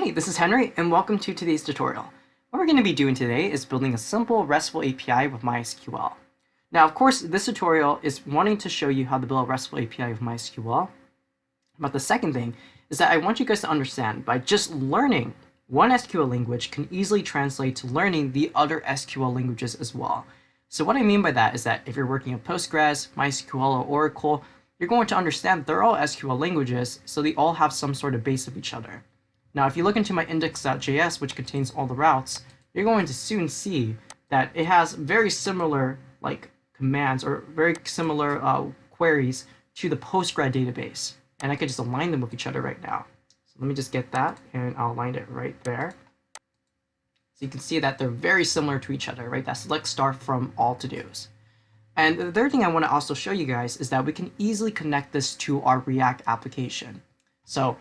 Hey, this is Henry, and welcome to today's tutorial. What we're going to be doing today is building a simple RESTful API with MySQL. Now, of course, this tutorial is wanting to show you how to build a RESTful API with MySQL. But the second thing is that I want you guys to understand by just learning one SQL language can easily translate to learning the other SQL languages as well. So what I mean by that is that if you're working with Postgres, MySQL, or Oracle, you're going to understand they're all SQL languages, so they all have some sort of base of each other. Now, if you look into my index.js, which contains all the routes, you're going to soon see that it has very similar commands or very similar queries to the Postgres database. And I could just align them with each other right now. So let me just get that, and I'll align it right there. So you can see that they're very similar to each other, right? That select star from all to-dos. And the third thing I want to also show you guys is that we can easily connect this to our React application. So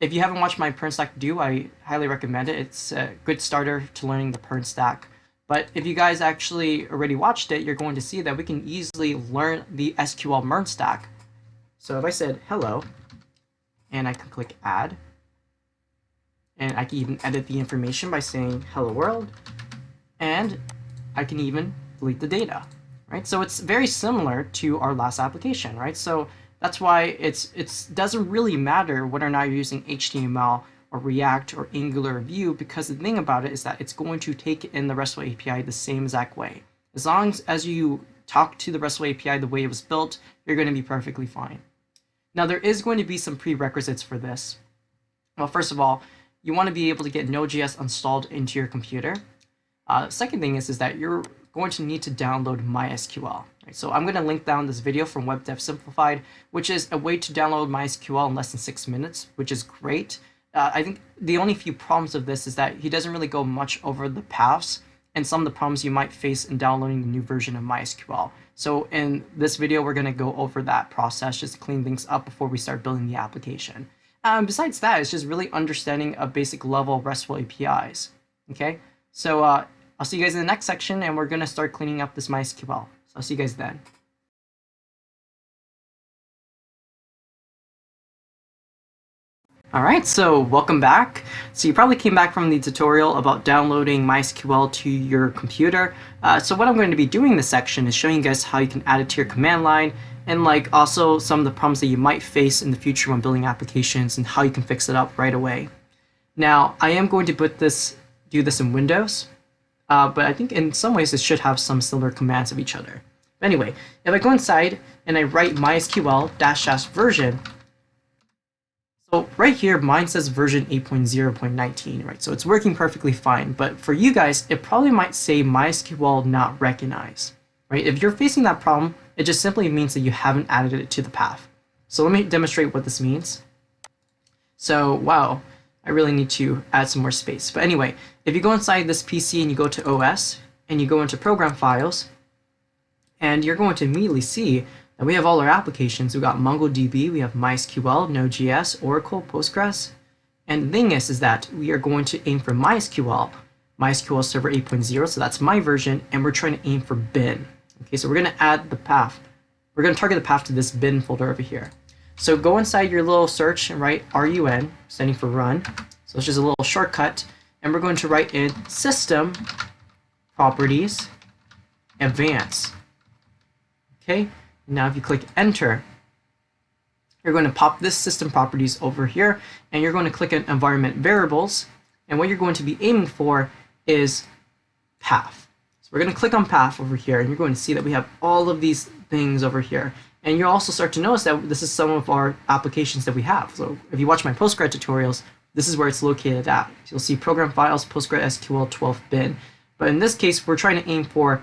if you haven't watched my pern stack do, I highly recommend it. It's a good starter to learning the pern stack. But if you guys actually already watched it, you're going to see that we can easily learn the SQL MERN stack. So if I said hello, and I can click add, and I can even edit the information by saying hello world, and I can even delete the data, right? So it's very similar to our last application, right? So that's why it doesn't really matter whether or not you're using HTML or React or Angular or Vue, because the thing about it is that it's going to take in the RESTful API the same exact way. As long as you talk to the RESTful API the way it was built, you're going to be perfectly fine. Now, there is going to be some prerequisites for this. Well, first of all, you want to be able to get NodeJS installed into your computer. Second thing is that you're going to need to download MySQL. Right? So I'm going to link down this video from Web Dev Simplified, which is a way to download MySQL in less than 6 minutes, which is great. I think the only few problems of this is that he doesn't really go much over the paths and some of the problems you might face in downloading the new version of MySQL. So in this video, we're going to go over that process, just to clean things up before we start building the application. Besides that, it's just really understanding a basic level of RESTful APIs. Okay, so I'll see you guys in the next section, and we're going to start cleaning up this MySQL. So I'll see you guys then. All right, so welcome back. So you probably came back from the tutorial about downloading MySQL to your computer. So what I'm going to be doing in this section is showing you guys how you can add it to your command line, and also some of the problems that you might face in the future when building applications and how you can fix it up right away. Now, I am going to do this in Windows, but I think in some ways it should have some similar commands of each other. Anyway, if I go inside and I write MySQL -- version, so right here, mine says version 8.0.19, right? So it's working perfectly fine. But for you guys, it probably might say MySQL not recognized, right? If you're facing that problem, it just simply means that you haven't added it to the path. So let me demonstrate what this means. So, wow, I really need to add some more space. But anyway, if you go inside this PC and you go to OS and you go into program files, and you're going to immediately see and we have all our applications. We've got MongoDB, we have MySQL, NodeJS, Oracle, Postgres. And the thing is that we are going to aim for MySQL Server 8.0, so that's my version, and we're trying to aim for bin. Okay, so we're going to add the path. We're going to target the path to this bin folder over here. So go inside your little search and write run, standing for run. So it's just a little shortcut, and we're going to write in system properties advanced. Okay. Now, if you click enter, you're going to pop this system properties over here, and you're going to click on environment variables. And what you're going to be aiming for is path. So we're going to click on path over here, and you're going to see that we have all of these things over here. And you'll also start to notice that this is some of our applications that we have. So if you watch my Postgres tutorials, this is where it's located at. So you'll see program files, PostgreSQL 12 bin. But in this case, we're trying to aim for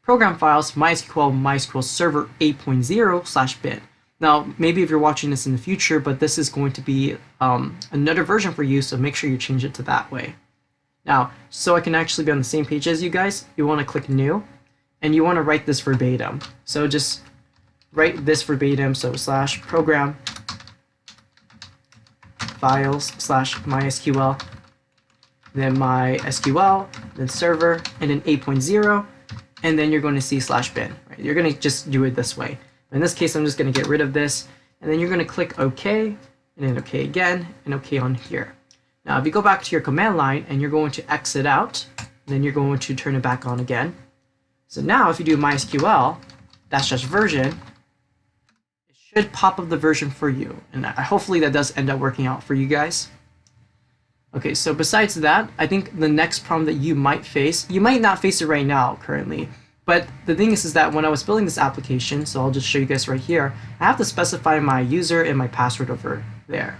program files, MySQL Server 8.0 / bin. Now, maybe if you're watching this in the future, but this is going to be another version for you, so make sure you change it to that way. Now, so I can actually be on the same page as you guys, you want to click new, and you want to write this verbatim. So just write this verbatim, so / program files / MySQL, then MySQL, then server, and then 8.0. And then you're going to see /bin. Right? You're going to just do it this way. In this case, I'm just going to get rid of this, and then you're going to click OK, and then OK again, and OK on here. Now, if you go back to your command line and you're going to exit out, then you're going to turn it back on again. So now if you do MySQL -- version, it should pop up the version for you. And hopefully that does end up working out for you guys. Okay, so besides that, I think the next problem that you might face, you might not face it right now currently, but the thing is that when I was building this application, so I'll just show you guys right here, I have to specify my user and my password over there.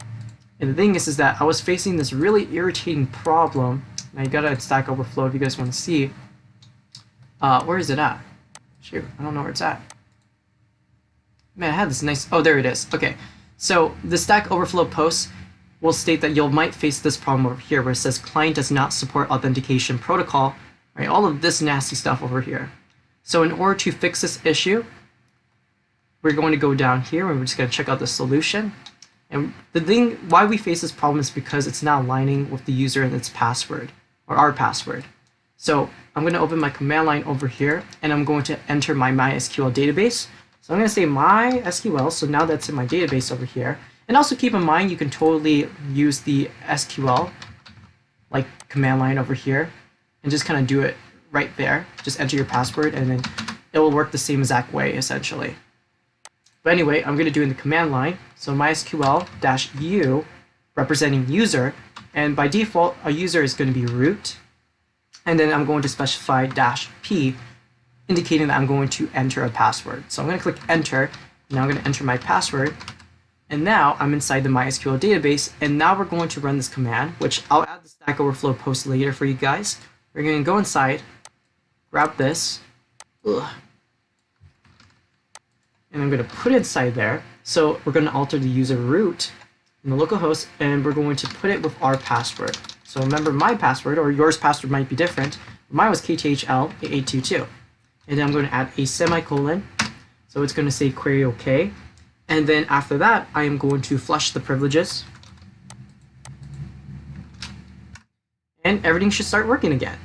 And the thing is that I was facing this really irritating problem. Now you got a Stack Overflow if you guys want to see. Where is it at? Shoot, I don't know where it's at. Man, I had this nice, oh, there it is. Okay, so the Stack Overflow post will state that you might face this problem over here where it says client does not support authentication protocol, right? All of this nasty stuff over here. So in order to fix this issue, we're going to go down here and we're just going to check out the solution. And the thing why we face this problem is because it's not aligning with the user and its password, or our password. So I'm going to open my command line over here and I'm going to enter my MySQL database. So I'm going to say MySQL, so now that's in my database over here. And also keep in mind you can totally use the SQL like command line over here and just kind of do it right there. Just enter your password and then it will work the same exact way essentially. But anyway, I'm going to do in the command line. So MySQL-u representing user, and by default a user is going to be root, and then I'm going to specify -p indicating that I'm going to enter a password. So I'm going to click enter. Now I'm going to enter my password. And now I'm inside the MySQL database, and now we're going to run this command, which I'll add the Stack Overflow post later for you guys. We're going to go inside, grab this, and I'm going to put it inside there. So we're going to alter the user root in the localhost, and we're going to put it with our password. So remember my password, or yours password might be different. Mine was KTHL8822. And then I'm going to add a semicolon. So it's going to say query OK. And then after that, I am going to flush the privileges. And everything should start working again,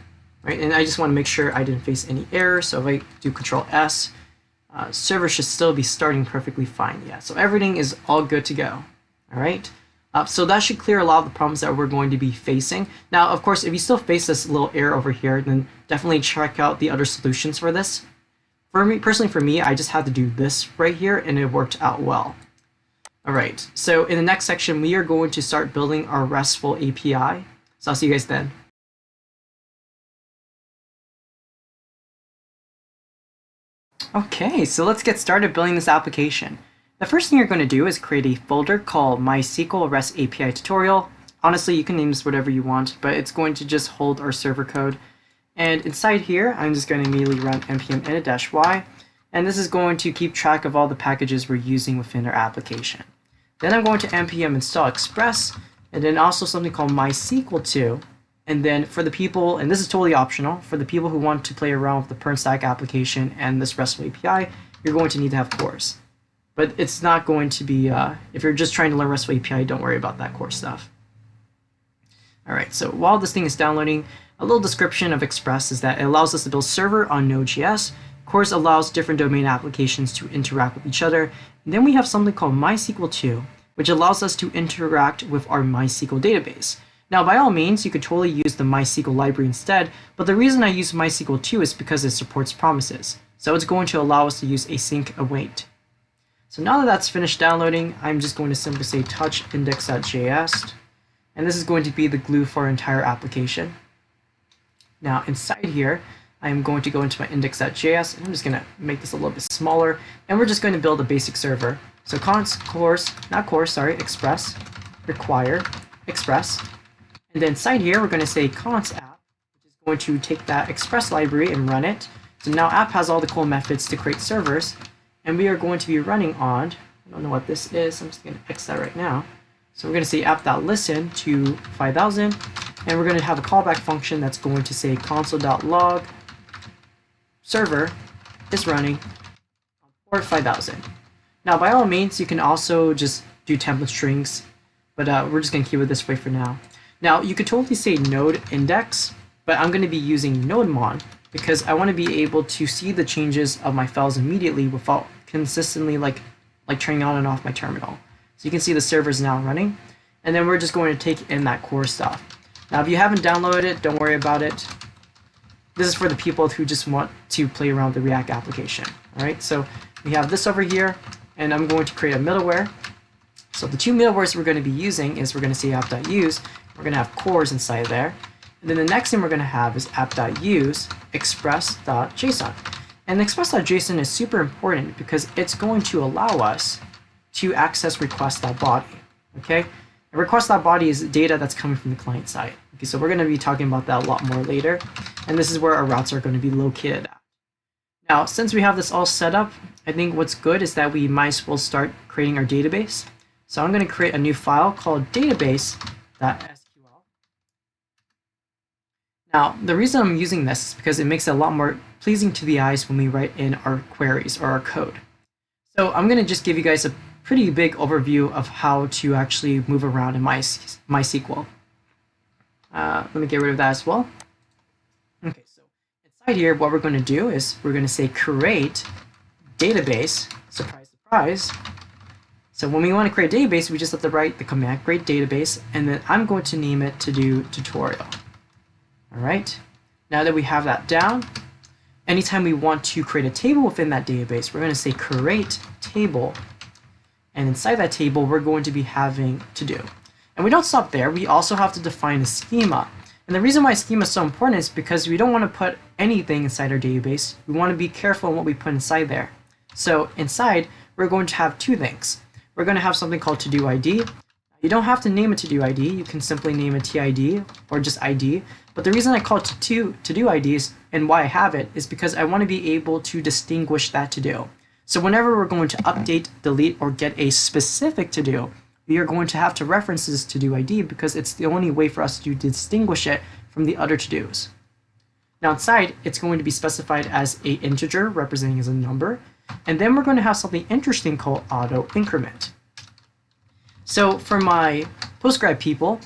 right? And I just want to make sure I didn't face any errors. So if I do Control S, server should still be starting perfectly fine. Yeah, so everything is all good to go. All right. So that should clear a lot of the problems that we're going to be facing. Now, of course, if you still face this little error over here, then definitely check out the other solutions for this. For me, personally, I just had to do this right here, and it worked out well. All right, so in the next section, we are going to start building our RESTful API. So I'll see you guys then. Okay, so let's get started building this application. The first thing you're going to do is create a folder called MySQL REST API tutorial. Honestly, you can name this whatever you want, but it's going to just hold our server code. And inside here, I'm just going to immediately run npm init-y, and this is going to keep track of all the packages we're using within our application. Then I'm going to npm install express, and then also something called MySQL2. And then for the people, and this is totally optional, for the people who want to play around with the pern stack application and this RESTful API, you're going to need to have cores. But it's not going to be, if you're just trying to learn RESTful API, don't worry about that core stuff. All right, so while this thing is downloading, a little description of Express is that it allows us to build server on Node.js. Of course, allows different domain applications to interact with each other. And then we have something called MySQL2, which allows us to interact with our MySQL database. Now, by all means, you could totally use the MySQL library instead, but the reason I use MySQL2 is because it supports promises. So it's going to allow us to use async await. So now that that's finished downloading, I'm just going to simply say touch index.js, and this is going to be the glue for our entire application. Now inside here, I am going to go into my index.js, and I'm just going to make this a little bit smaller, and we're just going to build a basic server. So express require express, and then inside here we're going to say const app, which is going to take that express library and run it. So now app has all the cool methods to create servers, and we are going to be running on, I don't know what this is, I'm just going to X that right now. So we're going to say app.listen to 5000, and we're going to have a callback function that's going to say console.log server is running on port 5000. Now, by all means, you can also just do template strings, but we're just going to keep it this way for now. Now, you could totally say node index, but I'm going to be using nodemon because I want to be able to see the changes of my files immediately without consistently like turning on and off my terminal. So you can see the server is now running. and then we're just going to take in that core stuff. Now if you haven't downloaded it, don't worry about it. This is for the people who just want to play around with the React application. Alright, so we have this over here, and I'm going to create a middleware. So the two middlewares we're going to be using is we're going to say app.use, we're going to have cores inside there, and then the next thing we're going to have is app.use express.json. And express.json is super important because it's going to allow us to access request.body. Okay, and request.body is data that's coming from the client side. Okay, so we're going to be talking about that a lot more later, and this is where our routes are going to be located at. Now, since we have this all set up, I think what's good is that we might as well start creating our database. So I'm going to create a new file called database.sql. Now, the reason I'm using this is because it makes it a lot more pleasing to the eyes when we write in our queries or our code. So I'm going to just give you guys a pretty big overview of how to actually move around in MySQL. Let me get rid of that as well. Okay, so inside here, what we're going to do is we're going to say create database, surprise, surprise. So when we want to create a database, we just have to write the command create database, and then I'm going to name it to do tutorial. All right, now that we have that down, anytime we want to create a table within that database, we're going to say create table, and inside that table, we're going to be having to do. And we don't stop there, we also have to define a schema. And the reason why schema is so important is because we don't want to put anything inside our database. We want to be careful in what we put inside there. So inside, we're going to have two things. We're going to have something called to-do ID. You don't have to name it to-do ID. You can simply name it TID or just ID. But the reason I call it to-do IDs and why I have it is because I want to be able to distinguish that to-do. So whenever we're going to update, delete, or get a specific to-do, we are going to have to reference this to-do ID because it's the only way for us to distinguish it from the other to-dos. Now inside, it's going to be specified as an integer representing as a number, and then we're going to have something interesting called auto increment. So for my Postgrad people,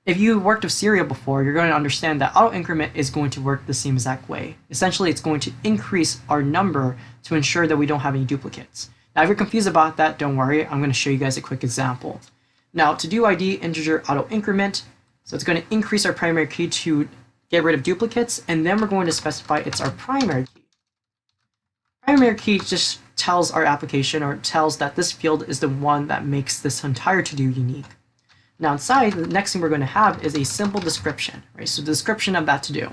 if you worked with Serial before, you're going to understand that auto increment is going to work the same exact way. Essentially, it's going to increase our number to ensure that we don't have any duplicates. Now, if you're confused about that, don't worry. I'm going to show you guys a quick example. Now, to-do ID integer auto increment, so it's going to increase our primary key to get rid of duplicates, and then we're going to specify it's our primary key. Primary key just tells our application, or tells that this field is the one that makes this entire to-do unique. Now inside, the next thing we're going to have is a simple description, right? So the description of that to-do.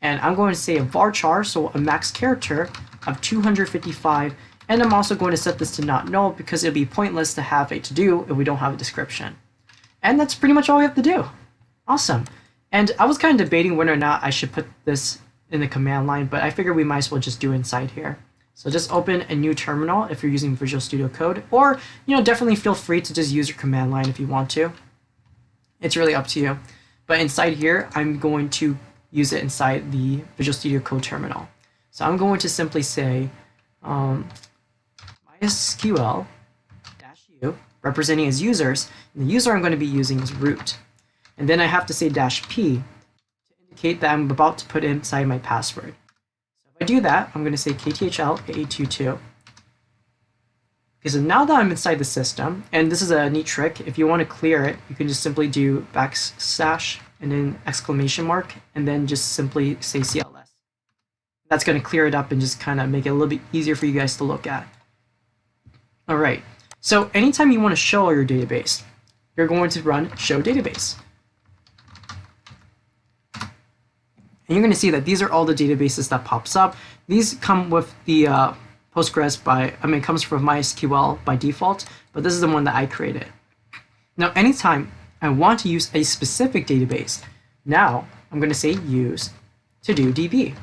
And I'm going to say a varchar, so a max character of 255, and I'm also going to set this to not null because it'll be pointless to have a to-do if we don't have a description. And that's pretty much all we have to do. Awesome. And I was kind of debating whether or not I should put this in the command line, but I figured we might as well just do it inside here. So just open a new terminal if you're using Visual Studio Code, or definitely feel free to just use your command line if you want to. It's really up to you. But inside here, I'm going to use it inside the Visual Studio Code terminal. So I'm going to simply say MySQL-U, representing as users, and the user I'm going to be using is root. And then I have to say -p to indicate that I'm about to put inside my password. So if I do that, I'm going to say KTHL8822. Okay, so now that I'm inside the system, and this is a neat trick, if you want to clear it, you can just simply do / and then exclamation mark, and then just simply say CLS. That's going to clear it up and just kind of make it a little bit easier for you guys to look at. All right, so anytime you want to show your database, you're going to run show database. And you're going to see that these are all the databases that pops up. These come with the Postgres it comes from MySQL by default, but this is the one that I created. Now, anytime I want to use a specific database, now I'm going to say use to-do DB.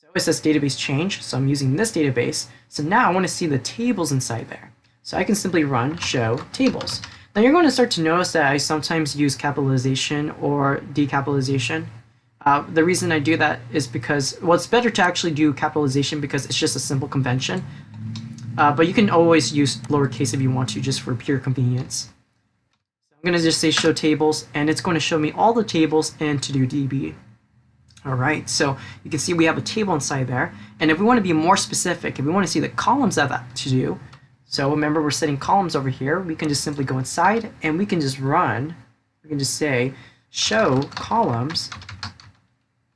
So it says database change, so I'm using this database. So now I want to see the tables inside there. So I can simply run show tables. Now you're going to start to notice that I sometimes use capitalization or decapitalization. The reason I do that is because, well, it's better to actually do capitalization because it's just a simple convention. But you can always use lowercase if you want to, just for pure convenience. So I'm going to just say show tables, and it's going to show me all the tables in to-do DB. All right, so you can see we have a table inside there. And if we want to be more specific, if we want to see the columns of that to-do, So remember, we're setting columns over here. We can just simply go inside and we can just run. We can just say show columns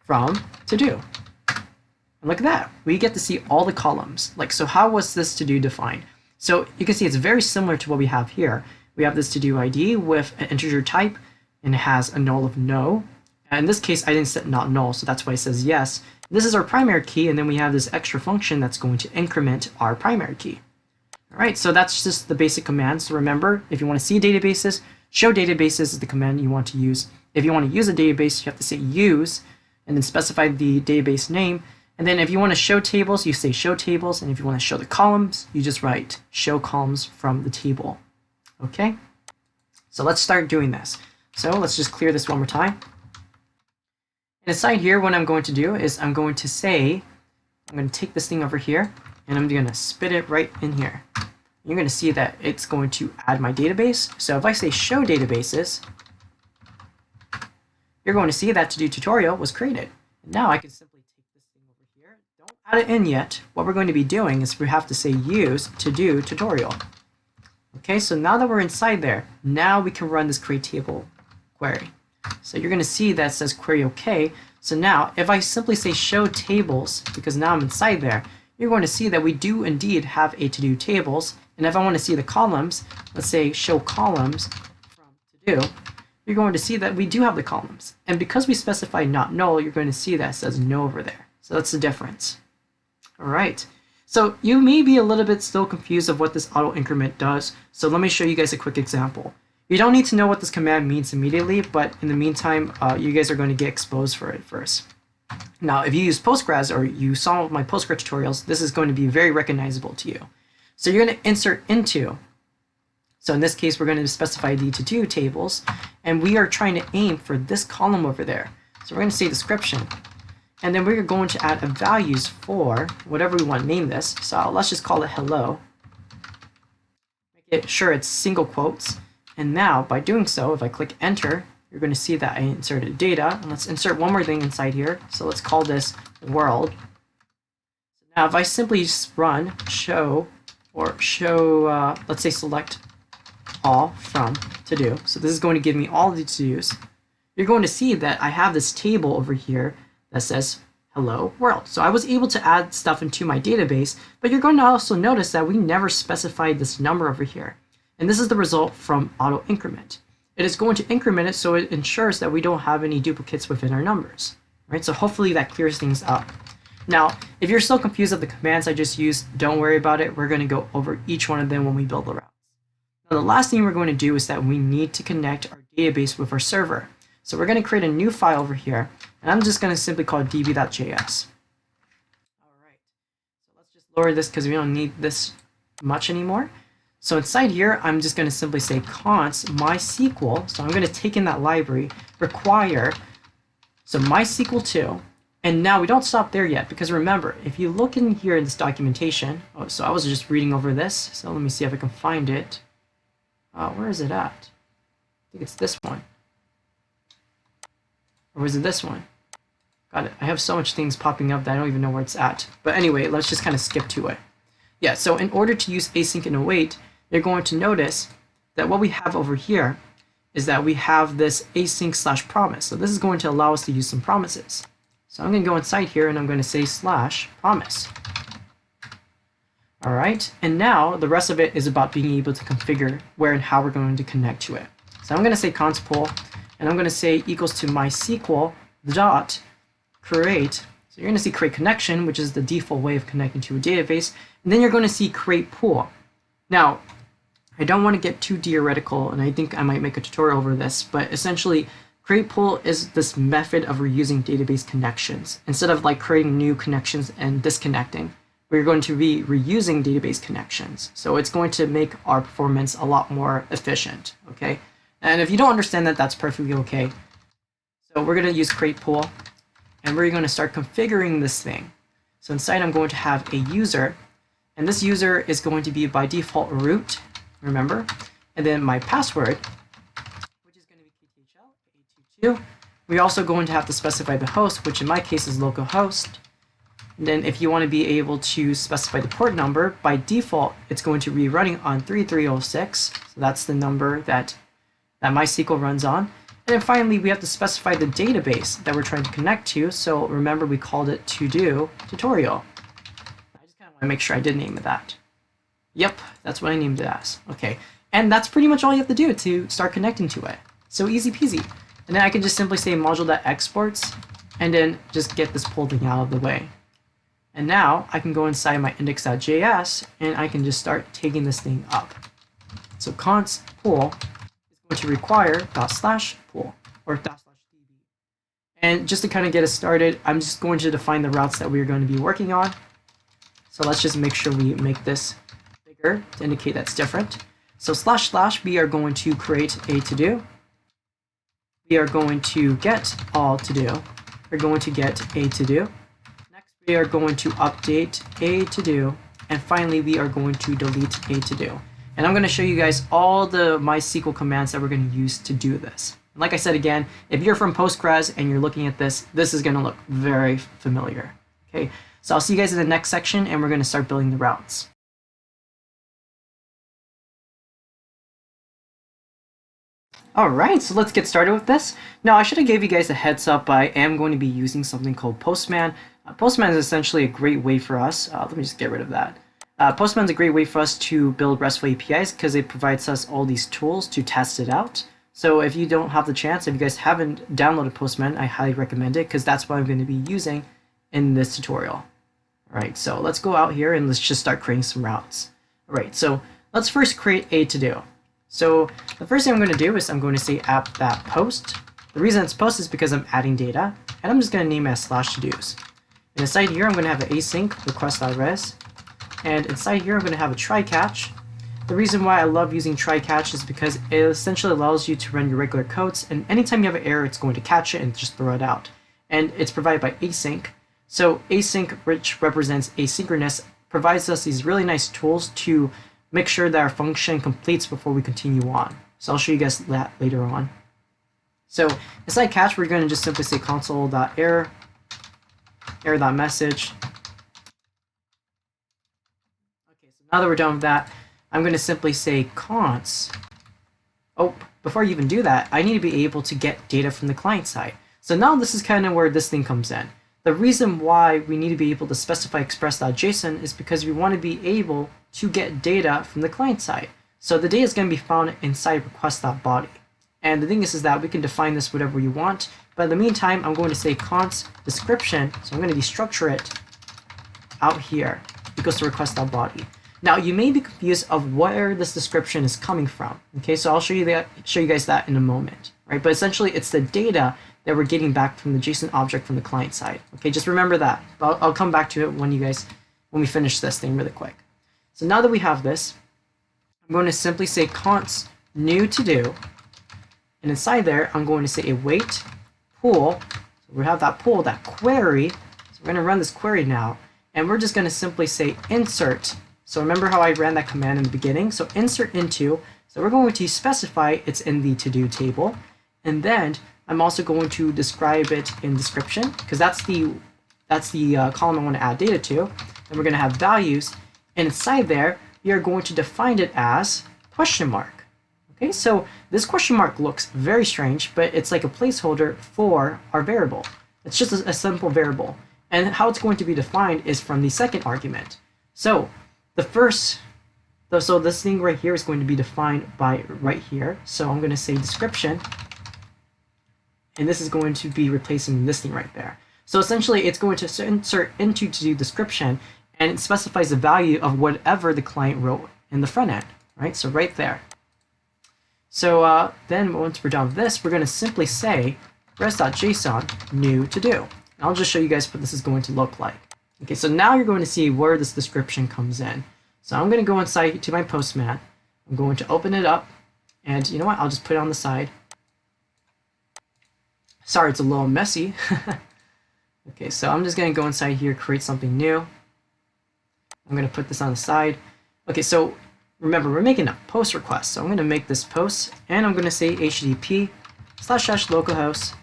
from to do. And look at that. We get to see all the columns. Like, so how was this to do defined? So you can see it's very similar to what we have here. We have this to do ID with an integer type, and it has a null of no. And in this case, I didn't set not null, so that's why it says yes. This is our primary key, and then we have this extra function that's going to increment our primary key. All right, so that's just the basic command. So remember, if you want to see databases, show databases is the command you want to use. If you want to use a database, you have to say use, and then specify the database name. And then if you want to show tables, you say show tables. And if you want to show the columns, you just write show columns from the table. Okay, so let's start doing this. So let's just clear this one more time. And inside here, what I'm going to do is I'm going to say, I'm going to take this thing over here and I'm going to spit it right in here. You're going to see that it's going to add my database. So if I say show databases, you're going to see that to do tutorial was created. And now I can simply take this thing over here. Don't add it in yet. What we're going to be doing is we have to say use to do tutorial. Okay, so now that we're inside there, now we can run this create table query. So you're going to see that it says query OK. So now if I simply say show tables, because now I'm inside there, you're going to see that we do indeed have a to do tables. And if I want to see the columns, let's say show columns from to do, you're going to see that we do have the columns. And because we specified not null, you're going to see that it says no over there. So that's the difference. All right. So you may be a little bit still confused of what this auto increment does. So let me show you guys a quick example. You don't need to know what this command means immediately, but in the meantime, you guys are going to get exposed for it first. Now, if you use Postgres or you saw my Postgres tutorials, this is going to be very recognizable to you. So you're going to insert into. So in this case, we're going to specify the to-do tables, and we are trying to aim for this column over there. So we're going to say description, and then we're going to add a values for whatever we want to name this. So let's just call it hello. Make sure it's single quotes. And now by doing so, if I click enter, you're going to see that I inserted data. And let's insert one more thing inside here. So let's call this world. So now if I simply run show or show, let's say select all from to do. So this is going to give me all the to dos. You're going to see that I have this table over here that says hello world. So I was able to add stuff into my database, but you're going to also notice that we never specified this number over here. And this is the result from auto increment. It is going to increment it so it ensures that we don't have any duplicates within our numbers. Right? So hopefully that clears things up. Now, if you're still confused of the commands I just used, don't worry about it. We're going to go over each one of them when we build the routes. Now, the last thing we're going to do is that we need to connect our database with our server. So we're going to create a new file over here, and I'm just going to simply call it db.js. All right. So let's just lower this because we don't need this much anymore. So inside here, I'm just going to simply say const MySQL. So I'm going to take in that library, require, so MySQL 2. And now we don't stop there yet, because remember, if you look in here in this documentation, oh, so I was just reading over this. So let me see if I can find it. Where is it at? I think it's this one. Or is it this one? Got it. I have so much things popping up that I don't even know where it's at. But anyway, let's just kind of skip to it. Yeah, so in order to use async and await, you're going to notice that what we have over here is that we have this async / promise. So this is going to allow us to use some promises. So I'm going to go inside here and I'm going to say / promise. All right, and now the rest of it is about being able to configure where and how we're going to connect to it. So I'm going to say const pull, and I'm going to say equals to MySQL dot create. So you're going to see create connection, which is the default way of connecting to a database. And then you're going to see create pool. Now, I don't want to get too theoretical, and I think I might make a tutorial over this, but essentially, create pool is this method of reusing database connections. Instead of like creating new connections and disconnecting, we're going to be reusing database connections. So it's going to make our performance a lot more efficient, okay? And if you don't understand that, that's perfectly okay. So we're going to use create pool, and we're going to start configuring this thing. So inside I'm going to have a user, and this user is going to be by default root, remember, and then my password, which is going to be KTHL822. We're also going to have to specify the host, which in my case is localhost, And then if you want to be able to specify the port number, by default, it's going to be running on 3306. So that's the number that MySQL runs on. And then finally, we have to specify the database that we're trying to connect to. So remember, we called it Todo tutorial. I just kind of want to make sure I did name it that. Yep, that's what I named it as. Okay, and that's pretty much all you have to do to start connecting to it. So easy peasy. And then I can just simply say module.exports and then just get this pull thing out of the way. And now I can go inside my index.js and I can just start taking this thing up. So const pull is going to require /pull or /db. And just to kind of get us started, I'm just going to define the routes that we're going to be working on. So let's just make sure we make this bigger to indicate that's different. So // we are going to create a to-do. We are going to get all to-do. We're going to get a to-do. We are going to update a to-do, and finally we are going to delete a to-do. And I'm going to show you guys all the MySQL commands that we're going to use to do this. And like I said again, if you're from Postgres and you're looking at this, this is going to look very familiar. Okay, so I'll see you guys in the next section, and we're going to start building the routes. Alright, so let's get started with this. Now, I should have gave you guys a heads up. I am going to be using something called Postman. Postman is essentially a great way for us. Let me just get rid of that. Postman is a great way for us to build RESTful APIs because it provides us all these tools to test it out. So if you don't have the chance, if you guys haven't downloaded Postman, I highly recommend it because that's what I'm going to be using in this tutorial. Alright, so let's go out here and let's just start creating some routes. Alright, so let's first create a to-do. So the first thing I'm going to do is I'm going to say app.post. The reason it's post is because I'm adding data, and I'm just going to name it as /todos. And inside here, I'm going to have an async request.res, and inside here, I'm going to have a try-catch. The reason why I love using try-catch is because it essentially allows you to run your regular codes, and anytime you have an error, it's going to catch it and just throw it out. And it's provided by async. So async, which represents asynchronous, provides us these really nice tools to make sure that our function completes before we continue on. So I'll show you guys that later on. So inside catch, we're going to just simply say console.error, error.message. Okay, so now that we're done with that, I'm going to simply say const. Oh, before you even do that, I need to be able to get data from the client side. So now this is kind of where this thing comes in. The reason why we need to be able to specify express.json is because we want to be able to get data from the client side. So the data is going to be found inside request.body. And the thing is that we can define this whatever you want. But in the meantime, I'm going to say const description. So I'm going to destructure it out here equals to request.body. Now you may be confused of where this description is coming from. Okay, so I'll show you guys that in a moment. Right? But essentially, it's the data that we're getting back from the JSON object from the client side. Okay, just remember that. I'll come back to it when we finish this thing really quick. So now that we have this, I'm going to simply say const new to do, and inside there I'm going to say await pool. So we have that pool, that query. So we're going to run this query now, and we're just going to simply say insert. So remember how I ran that command in the beginning? So insert into. So we're going to specify it's in the to do table, and then I'm also going to describe it in description because that's the column I want to add data to. Then we're going to have values, and inside there we are going to define it as question mark. Okay, so this question mark looks very strange, but it's like a placeholder for our variable. It's just a simple variable, and how it's going to be defined is from the second argument. So so this thing right here is going to be defined by right here. So I'm going to say description. And this is going to be replacing this thing right there. So essentially, it's going to insert into to do description, and it specifies the value of whatever the client wrote in the front end, right? So right there. So then once we're done with this, we're going to simply say res.json new to do. And I'll just show you guys what this is going to look like. Okay, so now you're going to see where this description comes in. So I'm going to go inside to my Postman. I'm going to open it up, and you know what? I'll just put it on the side. Sorry, it's a little messy. Okay, so I'm just going to go inside here, create something new. I'm going to put this on the side. Okay, so remember, we're making a post request. So I'm going to make this post, and I'm going to say http//localhost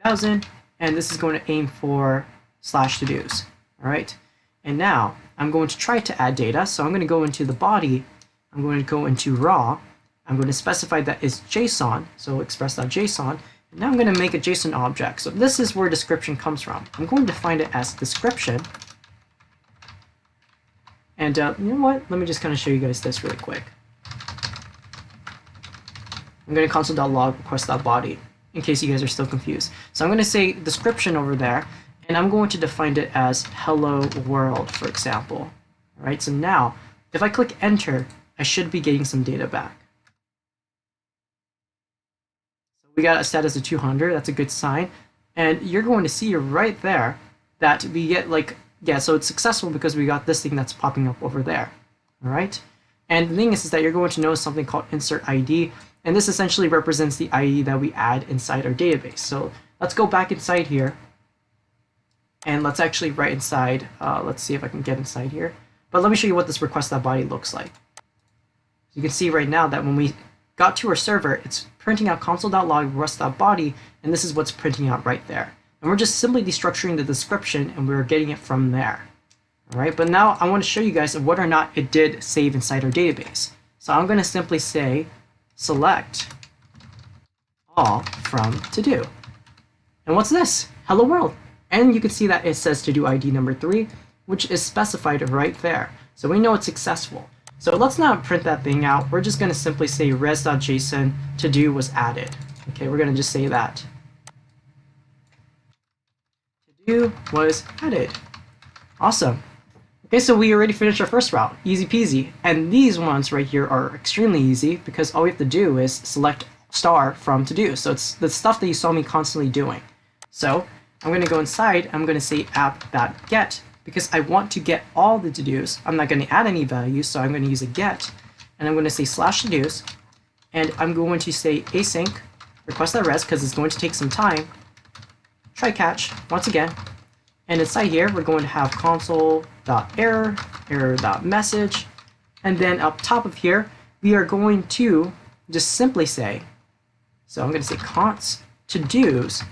5000, and this is going to aim for /todos. All right. And now I'm going to try to add data. So I'm going to go into the body. I'm going to go into raw. I'm going to specify that is JSON. So express.json. And now I'm going to make a JSON object. So this is where description comes from. I'm going to define it as description. And you know what? Let me just kind of show you guys this really quick. I'm going to console.log request.body in case you guys are still confused. So I'm going to say description over there. And I'm going to define it as hello world, for example. All right, so now if I click enter, I should be getting some data back. So we got a status of 200. That's a good sign. And you're going to see right there that we get like, yeah, so it's successful because we got this thing that's popping up over there. All right. And the thing is that you're going to notice something called insert ID. And this essentially represents the ID that we add inside our database. So let's go back inside here. And let's actually write inside, let's see if I can get inside here. But let me show you what this request.body looks like. So you can see right now that when we got to our server, it's printing out console.log request.body, and this is what's printing out right there. And we're just simply destructuring the description, and we're getting it from there. All right, but now I want to show you guys whether or not it did save inside our database. So I'm going to simply say select all from to do. And what's this? Hello world. And you can see that it says to do ID number 3, which is specified right there. So we know it's successful. So let's not print that thing out. We're just going to simply say res.json to do was added. Okay, we're going to just say that. To do was added. Awesome. Okay, so we already finished our first route. Easy peasy. And these ones right here are extremely easy because all we have to do is select star from to do. So it's the stuff that you saw me constantly doing. So I'm going to go inside, I'm going to say app.get because I want to get all the to-dos. I'm not going to add any values, so I'm going to use a get, and I'm going to say /to-dos, and I'm going to say async request.res because it's going to take some time. Try catch once again, and inside here we're going to have console.error, error.message, and then up top of here we are going to just simply say, so I'm going to say const to-dos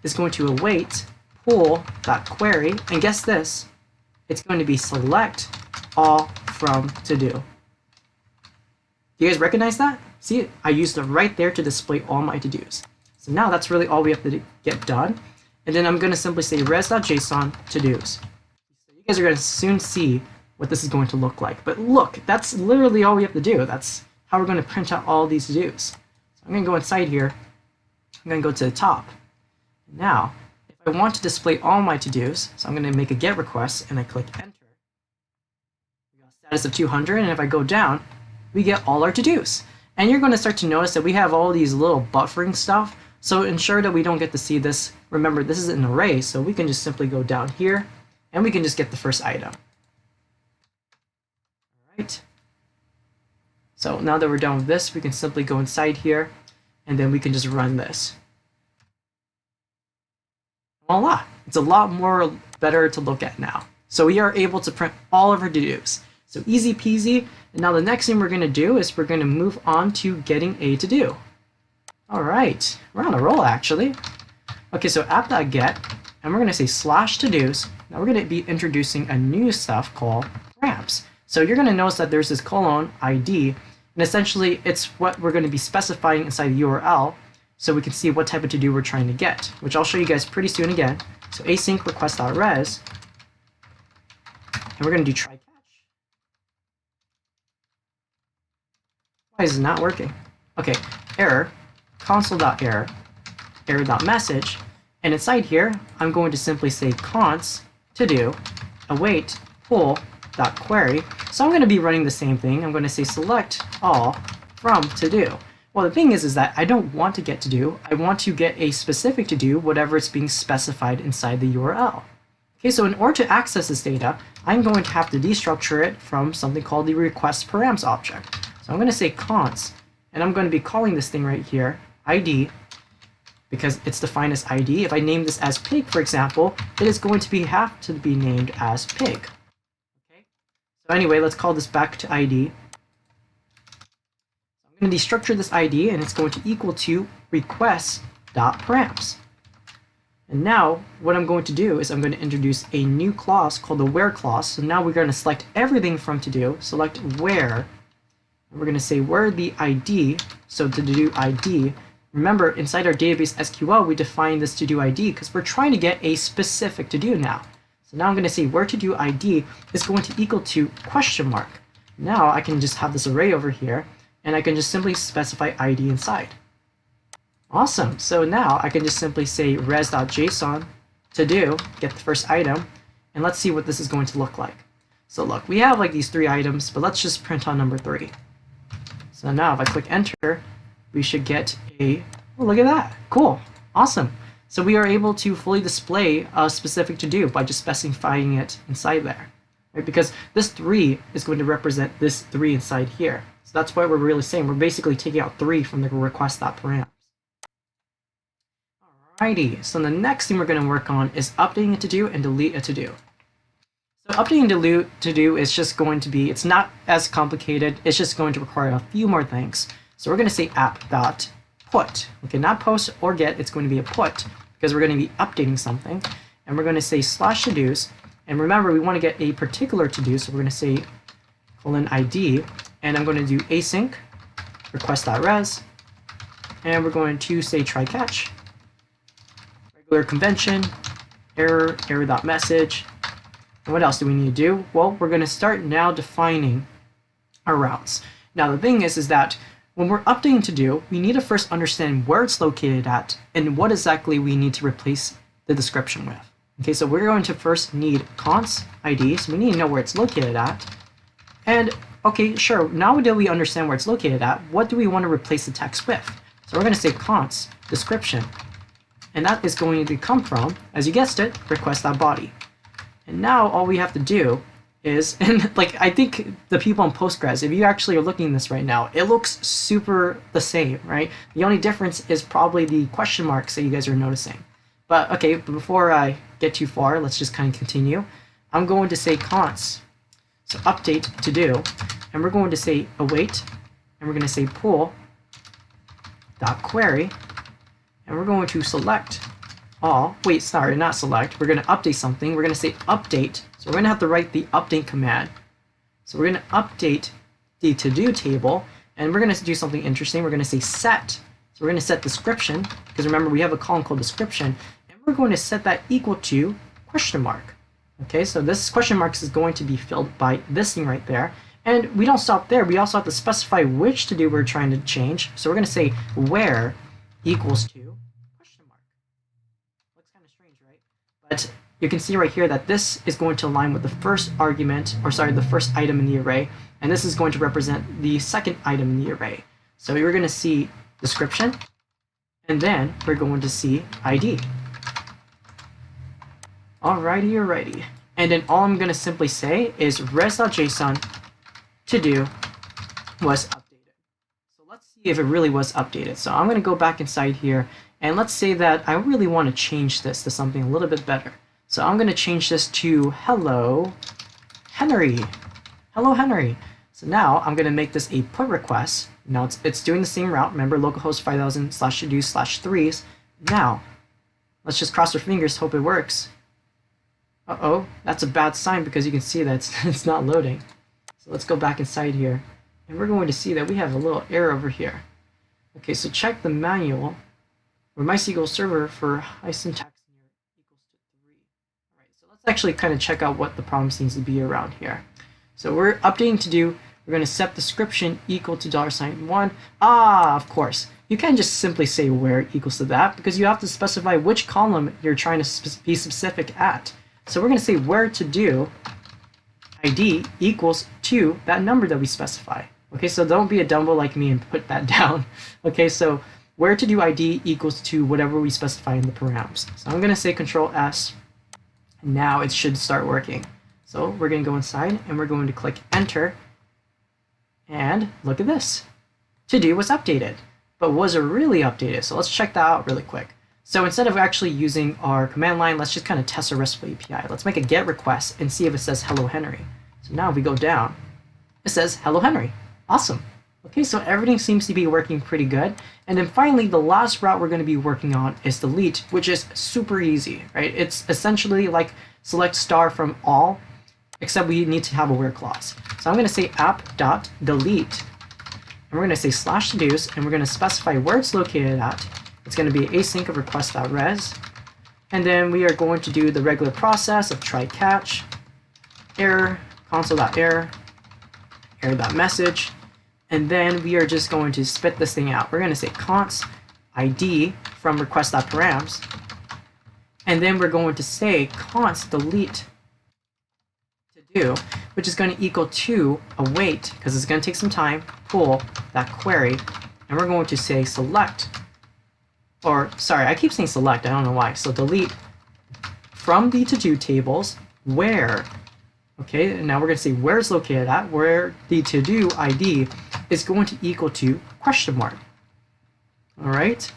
is going to await pull.query, and guess this, it's going to be select all from to do. Do you guys recognize that? See, I used it right there to display all my to-dos. So now that's really all we have to get done. And then I'm going to simply say res.json to-dos. So you guys are going to soon see what this is going to look like. But look, that's literally all we have to do. That's how we're going to print out all these to-dos. So I'm going to go inside here. I'm going to go to the top. Now, if I want to display all my to-dos, so I'm going to make a GET request, and I click Enter. We got a status of 200, and if I go down, we get all our to-dos. And you're going to start to notice that we have all these little buffering stuff, so ensure that we don't get to see this. Remember, this is an array, so we can just simply go down here, and we can just get the first item. All right. So now that we're done with this, we can simply go inside here, and then we can just run this. Voila! It's a lot more better to look at now. So we are able to print all of our to-dos. So easy peasy. And now the next thing we're going to do is we're going to move on to getting a to-do. All right, we're on a roll actually. Okay, so app.get, and we're going to say /todos. Now we're going to be introducing a new stuff called params. So you're going to notice that there's this colon ID, and essentially it's what we're going to be specifying inside the URL. So we can see what type of to-do we're trying to get, which I'll show you guys pretty soon again. So async request.res, and we're going to do try catch. Why is it not working? Okay, error, console.error, error.message, and inside here, I'm going to simply say const to do await pull.query. So I'm going to be running the same thing. I'm going to say select all from to do. Well, the thing is that I don't want to get to do. I want to get a specific to do, whatever it's being specified inside the URL. Okay, so in order to access this data, I'm going to have to destructure it from something called the request params object. So I'm going to say const, and I'm going to be calling this thing right here, ID, because it's defined as ID. If I name this as pig, for example, it is going to have to be named as pig. Okay. So anyway, let's call this back to ID. I'm going to destructure this ID, and it's going to equal to request.params. And now what I'm going to do is I'm going to introduce a new clause called the where clause. So now we're going to select everything from to do, select where, and we're going to say where the ID, so to do ID. Remember, inside our database SQL, we define this to do ID because we're trying to get a specific to do now. So now I'm going to say where to do ID is going to equal to question mark. Now I can just have this array over here, and I can just simply specify ID inside. Awesome. So now I can just simply say res.json to do, get the first item, and let's see what this is going to look like. So look, we have like these 3 items, but let's just print on number 3. So now if I click enter, we should get a, oh, look at that. Cool. Awesome. So we are able to fully display a specific to do by just specifying it inside there, right? Because this 3 is going to represent this 3 inside here. So that's what we're really saying. We're basically taking out 3 from the request.params. Alrighty, so the next thing we're going to work on is updating a to-do and delete a to-do. So updating delete to-do is just going to be, it's not as complicated, it's just going to require a few more things. So we're going to say app.put. Okay, not post or get, it's going to be a put because we're going to be updating something. And we're going to say slash to-dos. And remember, we want to get a particular to-do, so we're going to say :id. And I'm going to do async request.res. And we're going to say try catch. Regular convention, error, error.message. And what else do we need to do? Well, we're going to start now defining our routes. Now the thing is that when we're updating to do, we need to first understand where it's located at and what exactly we need to replace the description with. Okay, so we're going to first need const ID, so we need to know where it's located at. And okay, sure, now that we understand where it's located at, what do we want to replace the text with? So we're going to say const description. And that is going to come from, as you guessed it, request.body. And now all we have to do is, and like I think the people on Postgres, if you actually are looking at this right now, it looks super the same, right? The only difference is probably the question marks that you guys are noticing. But okay, before I get too far, let's just kind of continue. I'm going to say const, so update to do, and we're going to say await, and we're going to say pool.query. And we're going to select all, wait, sorry, not select, we're going to update something, we're going to say update, so we're going to have to write the update command. So we're going to update the to-do table, and we're going to do something interesting, we're going to say set, so we're going to set description, because remember we have a column called description, and we're going to set that equal to question mark. Okay, so this question mark is going to be filled by this thing right there, and we don't stop there, we also have to specify which to-do we're trying to change, so we're going to say where equals to question mark. Looks kind of strange, right? But you can see right here that this is going to align with the first argument, or sorry, the first item in the array, and this is going to represent the second item in the array. So you're going to see description, and then we're going to see ID. Alrighty. And then all I'm going to simply say is res.json to do was updated. So let's see if it really was updated. So I'm going to go back inside here, and let's say that I really want to change this to something a little bit better. So I'm going to change this to hello Henry. Hello Henry. So now I'm going to make this a put request. Now it's doing the same route. Remember localhost 5000/to-do/3s. Now let's just cross our fingers, hope it works. Uh-oh, that's a bad sign because you can see that it's not loading. So let's go back inside here, and we're going to see that we have a little error over here. Okay, so check the manual or MySQL server for high syntax equals to 3. All right, so let's actually kind of check out what the problem seems to be around here. So we're updating to do. We're going to set description equal to $1. Ah, of course. You can't just simply say where equals to that because you have to specify which column you're trying to be specific at. So we're going to say where to do ID equals to that number that we specify. Okay, so don't be a dumbo like me and put that down. Okay, so where to do ID equals to whatever we specify in the params. So I'm going to say Control S. Now it should start working. So we're going to go inside and we're going to click enter. And look at this. To do was updated. But was it really updated? So let's check that out really quick. So instead of actually using our command line, let's just kind of test our Restful API. Let's make a GET request and see if it says hello Henry. So now if we go down, it says hello Henry. Awesome. Okay, so everything seems to be working pretty good. And then finally, the last route we're going to be working on is delete, which is super easy, right? It's essentially like select star from all, except we need to have a where clause. So I'm going to say app.delete, and we're going to say /todos, and we're going to specify where it's located at. It's going to be async of request.res, and then we are going to do the regular process of try catch, error, console.error, error.message, and then we are just going to spit this thing out. We're going to say const id from request.params, and then we're going to say const delete to do, which is going to equal to await, because it's going to take some time, pull that query, and we're going to say select, or sorry, I keep saying select, I don't know why. So delete from the to-do tables where, okay, and now we're going to say where it's located at, where the to-do ID is going to equal to question mark. All right.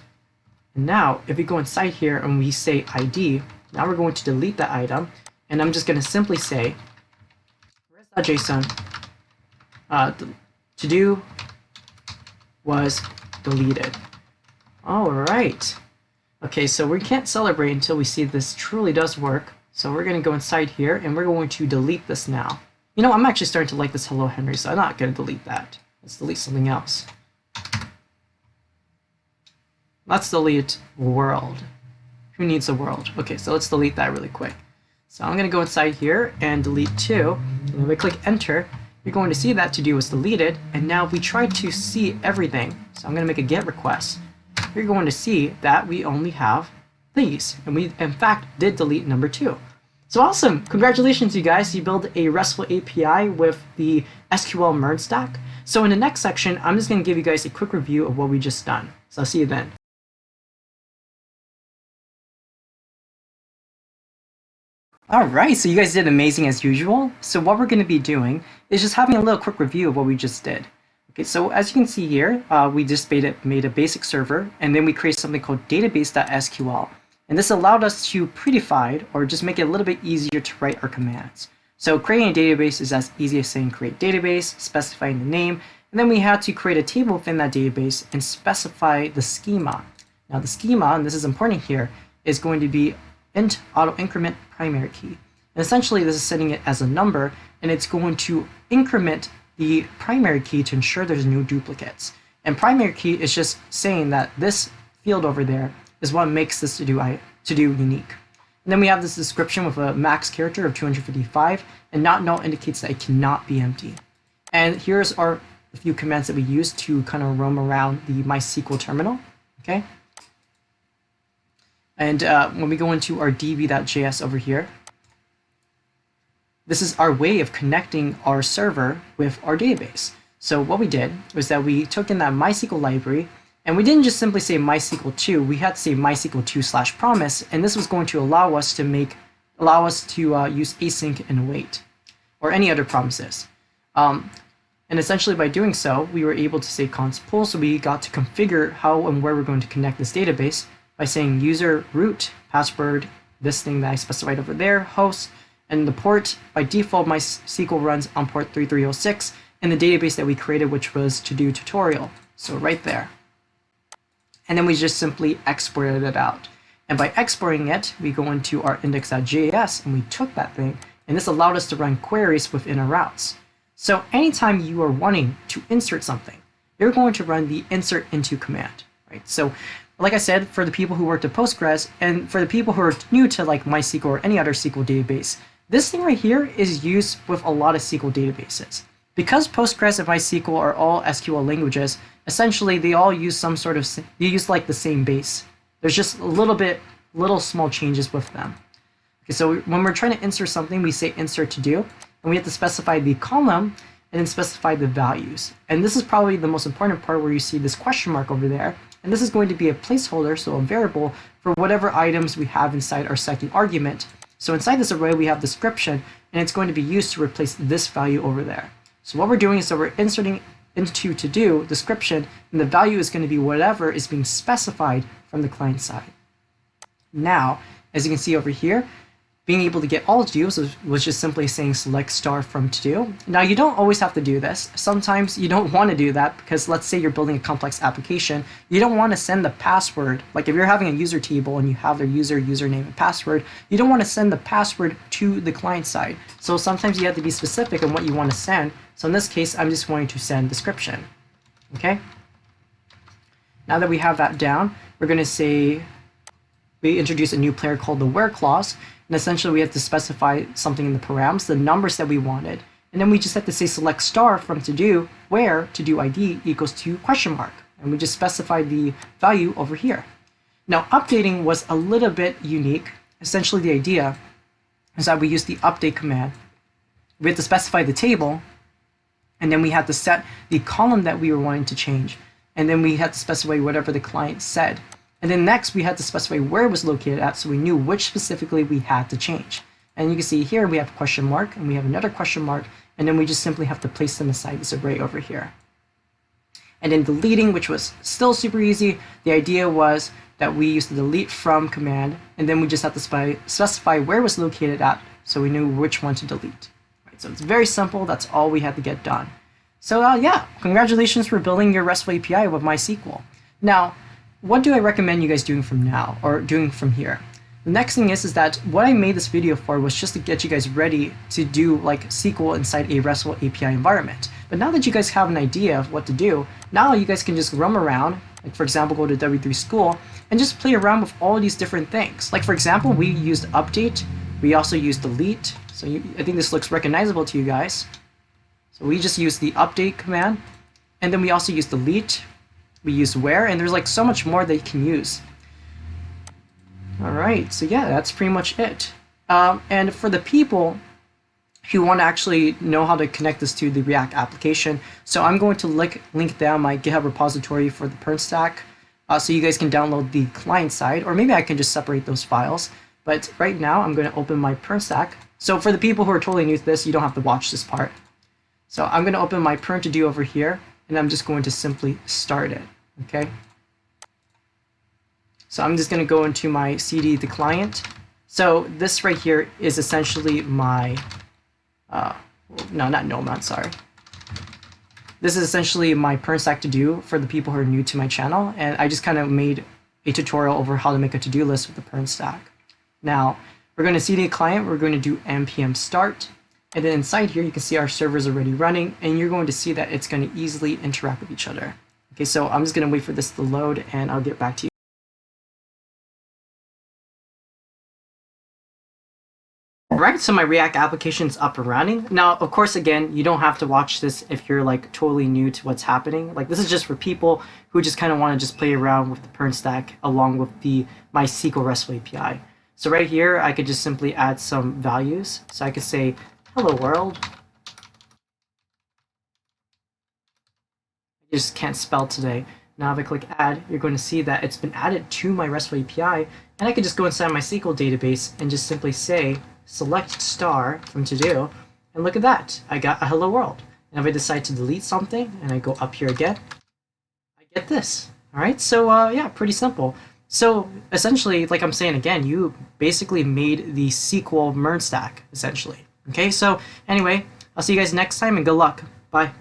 And now if we go inside here and we say ID, now we're going to delete that item, and I'm just going to simply say res.json to-do was deleted. All right. Okay, so we can't celebrate until we see this truly does work. So we're going to go inside here and we're going to delete this now. You know, I'm actually starting to like this hello Henry, so I'm not going to delete that. Let's delete something else. Let's delete world. Who needs a world? Okay, so let's delete that really quick. So I'm going to go inside here and delete 2. And if we click enter, you're going to see that to-do was deleted. And now if we try to see everything, so I'm going to make a GET request, you're going to see that we only have these. And we, in fact, did delete number 2. So awesome! Congratulations, you guys. You built a RESTful API with the SQL MERN stack. So in the next section, I'm just going to give you guys a quick review of what we just done. So I'll see you then. Alright, so you guys did amazing as usual. So what we're going to be doing is just having a little quick review of what we just did. Okay, so as you can see here, we just made a basic server, and then we created something called database.sql. And this allowed us to prettify, or just make it a little bit easier to write our commands. So creating a database is as easy as saying create database, specifying the name, and then we had to create a table within that database and specify the schema. Now the schema, and this is important here, is going to be int auto increment primary key. And essentially this is setting it as a number, and it's going to increment the primary key to ensure there's no duplicates. And primary key is just saying that this field over there is what makes this to do unique. And then we have this description with a max character of 255, and not null indicates that it cannot be empty. And here's a few commands that we use to kind of roam around the MySQL terminal. Okay. And when we go into our db.js over here, this is our way of connecting our server with our database. So what we did was that we took in that MySQL library, and we didn't just simply say MySQL 2, we had to say MySQL 2/promise, and this was going to allow us to use async and await, or any other promises. And essentially by doing so, we were able to say const pull, so we got to configure how and where we're going to connect this database by saying user root password, this thing that I specified over there, host, and the port. By default, MySQL runs on port 3306 in the database that we created, which was to-do tutorial. So right there. And then we just simply exported it out. And by exporting it, we go into our index.js and we took that thing, and this allowed us to run queries within our routes. So anytime you are wanting to insert something, you're going to run the insert into command, right? So like I said, for the people who worked at Postgres, and for the people who are new to like MySQL or any other SQL database, this thing right here is used with a lot of SQL databases. Because Postgres and MySQL are all SQL languages, essentially they all use some sort of, they use like the same base. There's just little small changes with them. Okay, so when we're trying to insert something, we say insert to do, and we have to specify the column and then specify the values. And this is probably the most important part, where you see this question mark over there. And this is going to be a placeholder, so a variable, for whatever items we have inside our second argument. So inside this array, we have description, and it's going to be used to replace this value over there. So what we're doing is that we're inserting into to-do description, and the value is going to be whatever is being specified from the client side. Now, as you can see over here, being able to get all to do was just simply saying select star from to do. Now you don't always have to do this. Sometimes you don't want to do that because let's say you're building a complex application. You don't want to send the password. Like if you're having a user table and you have their username and password, you don't want to send the password to the client side. So sometimes you have to be specific on what you want to send. So in this case, I'm just going to send description. Okay. Now that we have that down, we're going to say we introduce a new player called the where clause. And essentially we have to specify something in the params, the numbers that we wanted. And then we just have to say select star from to do where to do ID equals to question mark. And we just specify the value over here. Now updating was a little bit unique. Essentially the idea is that we use the update command. We have to specify the table, and then we have to set the column that we were wanting to change. And then we had to specify whatever the client said. And then next we had to specify where it was located at, so we knew which specifically we had to change. And you can see here we have a question mark and we have another question mark, and then we just simply have to place them inside this array over here. And then deleting, which was still super easy, the idea was that we used the delete from command, and then we just have to specify where it was located at, so we knew which one to delete. Right, so it's very simple, that's all we had to get done. So yeah, congratulations for building your RESTful API with MySQL. Now, what do I recommend you guys doing from now, or doing from here? The next thing is that what I made this video for was just to get you guys ready to do like SQL inside a RESTful API environment. But now that you guys have an idea of what to do, now you guys can just roam around, like for example, go to W3 School, and just play around with all these different things. Like for example, we used update, we also used delete, so I think this looks recognizable to you guys. So we just use the update command, and then we also use delete, we use where, and there's like so much more that you can use. Alright, so yeah, that's pretty much it. And for the people who want to actually know how to connect this to the React application, so I'm going to link down my GitHub repository for the pern stack, so you guys can download the client side, or maybe I can just separate those files. But right now I'm going to open my pern stack. So for the people who are totally new to this, you don't have to watch this part. So I'm going to open my pern to do over here, and I'm just going to simply start it. Okay. So I'm just going to go into my CD the client. So this right here is essentially my, no, not Nomad, sorry. This is essentially my pern stack to do for the people who are new to my channel, and I just kind of made a tutorial over how to make a to-do list with the pern stack. Now we're going to CD client. We're going to do npm start. And then inside here, you can see our server's already running, and you're going to see that it's going to easily interact with each other. Okay, so I'm just going to wait for this to load, and I'll get back to you. Alright, so my React application's up and running. Now, of course, again, you don't have to watch this if you're like totally new to what's happening. Like this is just for people who just kind of want to just play around with the pern stack along with the MySQL RESTful API. So right here, I could just simply add some values. So I could say, hello world. I just can't spell today. Now if I click add, you're going to see that it's been added to my RESTful API, and I could just go inside my SQL database and just simply say select star from to do, and look at that, I got a hello world. And if I decide to delete something and I go up here again, I get this. Alright, so yeah, pretty simple. So essentially, like I'm saying again, you basically made the SQL MERN stack, essentially. Okay, so anyway, I'll see you guys next time, and good luck. Bye.